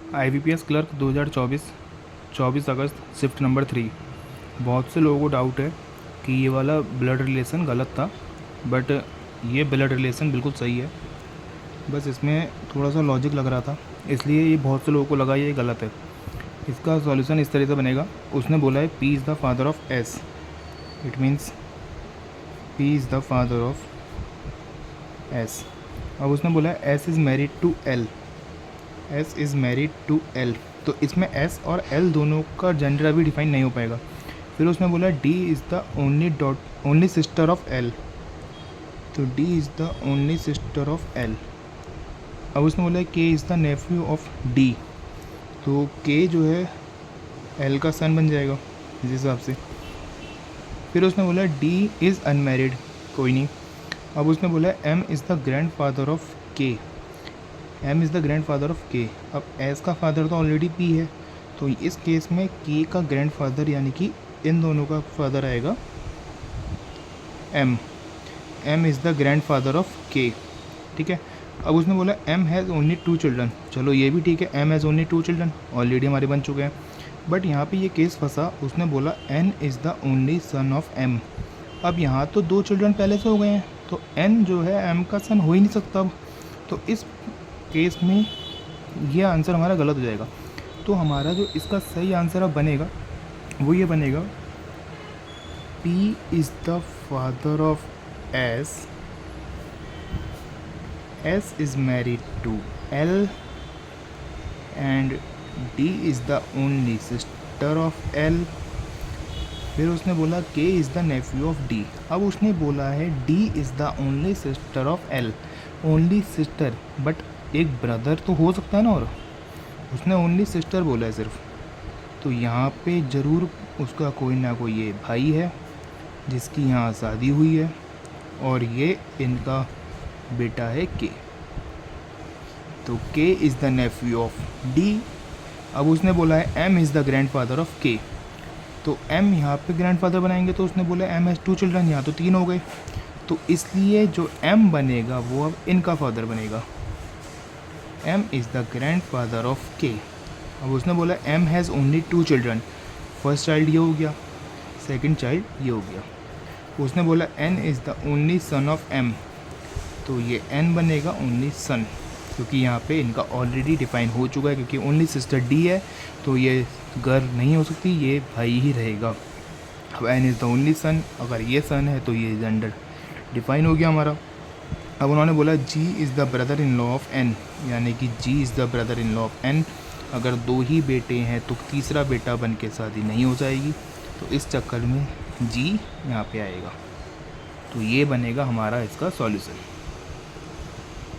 IBPS clerk 2024 24 अगस्त shift number 3। बहुत से लोगों को डाउट है कि ये वाला ब्लड रिलेशन गलत था, बट ये ब्लड रिलेशन बिल्कुल सही है। बस इसमें थोड़ा सा लॉजिक लग रहा था, इसलिए ये बहुत से लोगों को लगा ये गलत है। इसका सॉल्यूशन इस तरह से बनेगा। उसने बोला है P is the father of S, it means P is the father of S। अब उसने बोला है S is married to L, S is married to L, तो इसमें S और L दोनों का जेंडर अभी डिफाइन नहीं हो पाएगा। फिर उसने बोला D is the only sister of L, तो D is the only sister of L। अब उसने बोला K is the nephew of D, तो K जो है L का सन बन जाएगा इस हिसाब से। फिर उसने बोला D इज़ अनमैरिड, कोई नहीं। अब उसने बोला M is the grand father of K, M is the grand father of K। अब S का फादर तो ऑलरेडी P है, तो इस केस में K का ग्रैंड फादर यानी कि इन दोनों का फादर आएगा M। M is the grand father of K, ठीक है। अब उसने बोला M हैज़ ओनली 2 चिल्ड्रन, चलो ये भी ठीक है, M has only 2 children already हमारे बन चुके हैं। बट यहाँ पे ये केस फंसा, उसने बोला N is the only son of M। अब यहाँ तो 2 चिल्ड्रन पहले से हो गए हैं, तो N जो है M का सन हो ही नहीं सकता अब, तो इस केस में ये आंसर हमारा गलत हो जाएगा। तो हमारा जो इसका सही आंसर अब बनेगा वो ये बनेगा P is the father of S, S is married to L and D is the only sister of L। फिर उसने बोला K is the nephew of D। अब उसने बोला है D is the only sister of L, only sister, but एक brother तो हो सकता है ना, और उसने ओनली सिस्टर बोला है सिर्फ, तो यहाँ पे ज़रूर उसका कोई ना कोई ये भाई है जिसकी यहाँ शादी हुई है, और ये इनका बेटा है K, तो K is the nephew of D। अब उसने बोला है M is the grand father of K, तो M यहाँ पे ग्रैंड फादर बनाएंगे, तो उसने बोला M हैज़ 2 चिल्ड्रन, यहाँ तो 3 हो गए, तो इसलिए जो M बनेगा वो अब इनका फादर बनेगा, M is the grand father of K। अब उसने बोला M has only 2 children, first child ये हो गया, सेकंड चाइल्ड ये हो गया। उसने बोला N is the only son of M, तो ये N बनेगा ओनली सन, क्योंकि यहाँ पे इनका ऑलरेडी डिफाइन हो चुका है, क्योंकि ओनली सिस्टर D है, तो ये गर्ल नहीं हो सकती, ये भाई ही रहेगा। अब N is the only son, अगर ये सन है तो ये जेंडर डिफाइन हो गया हमारा। अब उन्होंने बोला G is the brother in law of N, यानी कि G is the brother in law of N। अगर 2 ही बेटे हैं तो तीसरा बेटा बन के शादी नहीं हो जाएगी, तो इस चक्कर में G यहाँ पे आएगा, तो ये बनेगा हमारा इसका सॉल्यूशन।